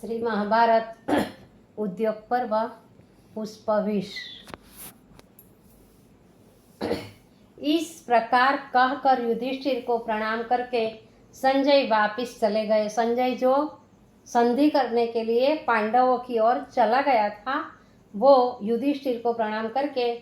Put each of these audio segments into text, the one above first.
श्री महाभारत उद्योग पर्व पुष्पविष। इस प्रकार कहकर युधिष्ठिर को प्रणाम करके संजय वापिस चले गए। संजय जो संधि करने के लिए पांडवों की ओर चला गया था, वो युधिष्ठिर को प्रणाम करके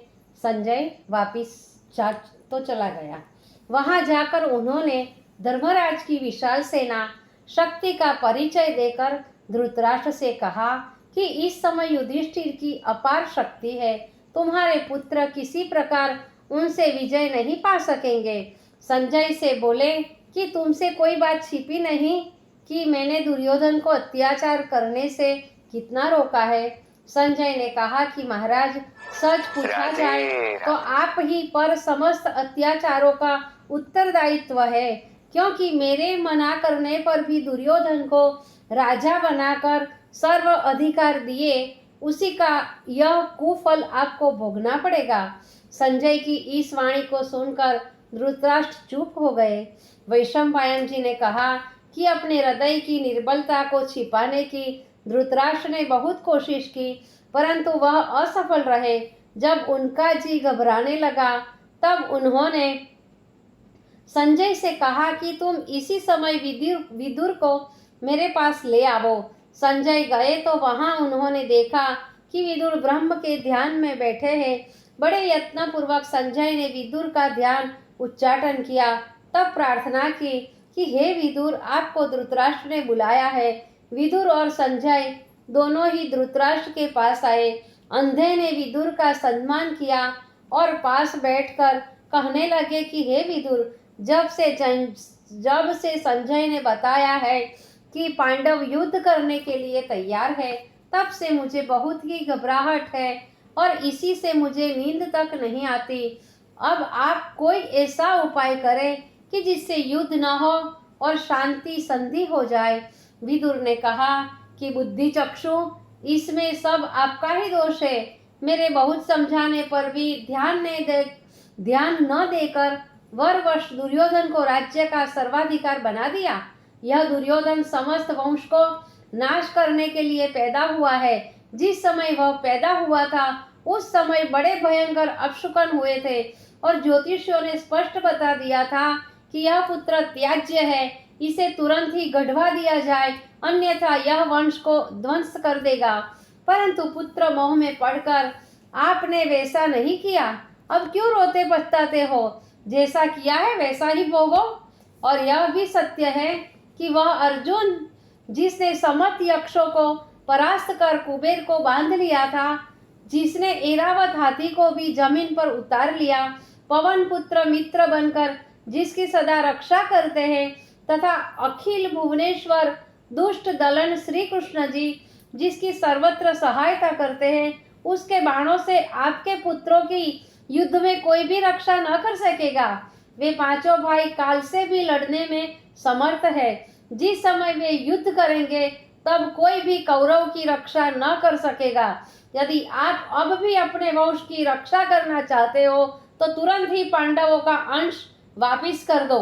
संजय वापिस चला गया। वहां जाकर उन्होंने धर्मराज की विशाल सेना शक्ति का परिचय देकर धृतराष्ट्र से कहा कि इस समय युधिष्ठिर की अपार शक्ति है, तुम्हारे पुत्र किसी प्रकार उनसे विजय नहीं पा सकेंगे। संजय से बोले कि तुमसे कोई बात छिपी नहीं कि मैंने दुर्योधन को अत्याचार करने से कितना रोका है। संजय ने कहा कि महाराज, सच पूछा जाए तो आप ही पर समस्त अत्याचारों का उत्तरदायित्व है, क्योंकि मेरे मना करने पर भी दुर्योधन को राजा बनाकर सर्व अधिकार दिए, उसी का यह कुफल आपको भोगना पड़ेगा। संजय की इस वाणी को सुनकर धृतराष्ट्र चुप हो गए। वैशंपायन जी ने कहा कि अपने हृदय की निर्बलता को छिपाने की धृतराष्ट्र ने बहुत कोशिश की, परंतु वह असफल रहे। जब उनका जी घबराने लगा तब उन्होंने संजय से कहा कि तुम इसी समय विदुर को मेरे पास ले आओ। संजय गए तो वहां उन्होंने देखा कि विदुर ब्रह्म के ध्यान में बैठे हैं। बड़े यत्न पूर्वक संजय ने विदुर का ध्यान उच्चाटन किया, तब प्रार्थना की कि हे विदुर, आपको धृतराष्ट्र ने बुलाया है। विदुर और संजय दोनों ही धृतराष्ट्र के पास आए। अंधे ने विदुर का सम्मान किया और पास बैठकर कहने लगे कि हे विदुर, जब से संजय ने बताया है कि पांडव युद्ध करने के लिए तैयार है, तब से मुझे बहुत ही घबराहट है और इसी से मुझे नींद तक नहीं आती। अब आप कोई ऐसा उपाय करें कि जिससे युद्ध न हो और शांति संधि हो जाए। विदुर ने कहा कि बुद्धि चक्षु, इसमें सब आपका ही दोष है। मेरे बहुत समझाने पर भी ध्यान न देकर वरवश दुर्योधन को राज्य का सर्वाधिकार बना दिया। यह दुर्योधन समस्त वंश को नाश करने के लिए पैदा हुआ है। जिस समय वह पैदा हुआ था उस समय बड़े भयंकर अपशकुन हुए थे और ज्योतिषियों ने स्पष्ट बता दिया था कि यह पुत्र त्याज्य है, इसे तुरंत ही गढ़वा दिया जाए, अन्यथा यह वंश को ध्वंस कर देगा। परंतु पुत्र मोह में पड़कर आपने वैसा नहीं किया। अब क्यों रोते पछताते हो? जैसा किया है वैसा ही भोगो। और यह भी सत्य है कि वह अर्जुन जिसने समस्त यक्षों को परास्त कर कुबेर को बांध लिया था, जिसने ऐरावत हाथी को भी जमीन पर उतार लिया, पवन पुत्र मित्र बनकर जिसकी सदा रक्षा करते हैं, तथा अखिल भुवनेश्वर दुष्ट दलन श्री कृष्ण जी जिसकी सर्वत्र सहायता करते हैं, उसके बाणों से आपके पुत्रों की युद्ध में कोई भी रक्षा न कर सकेगा। वे पांचों भाई काल से भी लड़ने में समर्थ है। जिस समय वे युद्ध करेंगे तब कोई भी कौरव की रक्षा न कर सकेगा। यदि आप अब भी अपने वंश की रक्षा करना चाहते हो तो तुरंत ही पांडवों का अंश वापिस कर दो।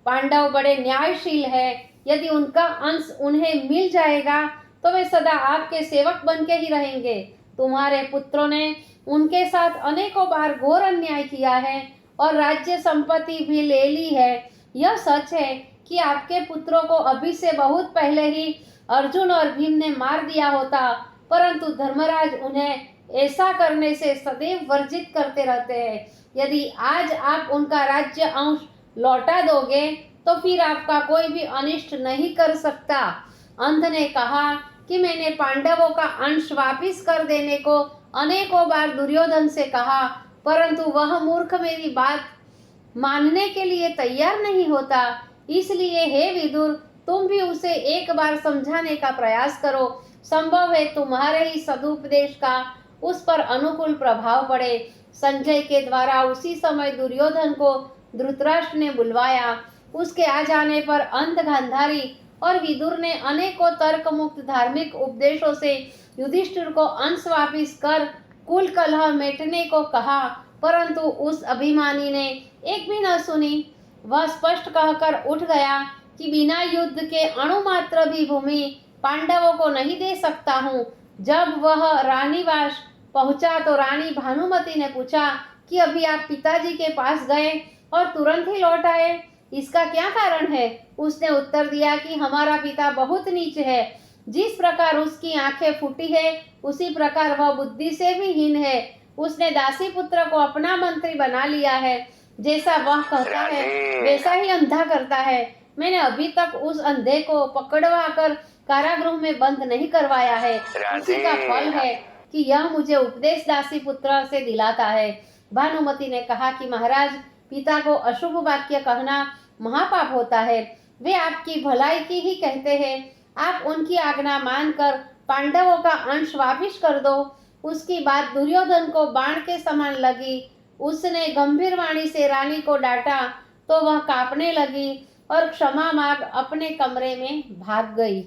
पांडव बड़े न्यायशील है, यदि उनका अंश उन्हें मिल जाएगा तो वे सदा आपके सेवक बन के ही रहेंगे। तुम्हारे पुत्रों ने उनके साथ अनेकों बार घोर अन्याय किया है और राज्य संपत्ति भी ले ली है। यह सच है कि आपके पुत्रों को अभी से बहुत पहले ही अर्जुन और भीम ने मार दिया होता, परंतु धर्मराज उन्हें ऐसा करने से सदैव वर्जित करते रहते हैं। यदि आज आप उनका राज्य अंश लौटा दोगे तो फिर आपका कोई भी अनिष्ट नहीं कर सकता। अंध ने कहा कि मैंने पांडवों का अंश वापिस कर देने को अनेकों बार दुर्योधन से कहा, परंतु वह मूर्ख मेरी बात मानने के लिए तैयार नहीं होता। इसलिए हे विदुर, तुम भी उसे एक बार समझाने का प्रयास करो। संभव है तुम्हारे ही सदुपदेश का उस पर अनुकूल प्रभाव पड़े। संजय के द्वारा उसी समय दुर्योधन को धृतराष्ट्र ने बुलवाया। उसके आ जाने पर अंध गांधारी और विदुर ने अनेकों तर्क मुक्त धार्मिक उपदेशों से युधिष्ठिर को अंश वापिस कर कुल कलह मिटने को कहा, परंतु उस अभिमानी ने एक भी न सुनी। वह स्पष्ट कहकर उठ गया कि बिना युद्ध के अणुमात्र भी भूमि पांडवों को नहीं दे सकता हूँ। जब वह रानीवास पहुंचा तो रानी भानुमति ने पूछा कि अभी आप पिताजी के पास गए और तुरंत ही लौट आए, इसका क्या कारण है? उसने उत्तर दिया कि हमारा पिता बहुत नीच है। जिस प्रकार उसकी आंखें फूटी है उसी प्रकार वह बुद्धि से भी हीन है। उसने दासी पुत्र को अपना मंत्री बना लिया है। जैसा वह कहता है वैसा ही अंधा करता है। मैंने अभी तक उस अंधे को पकड़वा कर कारागृह में बंद नहीं करवाया है। इसी का फल है कि यह मुझे उपदेश दासी पुत्र से दिलाता है। भानुमति ने कहा कि महाराज, पिता को अशुभ वाक्य कहना महापाप होता है। वे आपकी भलाई की ही कहते हैं। आप उनकी आज्ञा मानकर पांडवों का अंश वापिस कर दो। उसकी बात दुर्योधन को बाण के समान लगी। उसने गंभीर वाणी से रानी को डांटा तो वह कांपने लगी और क्षमा मांग अपने कमरे में भाग गई।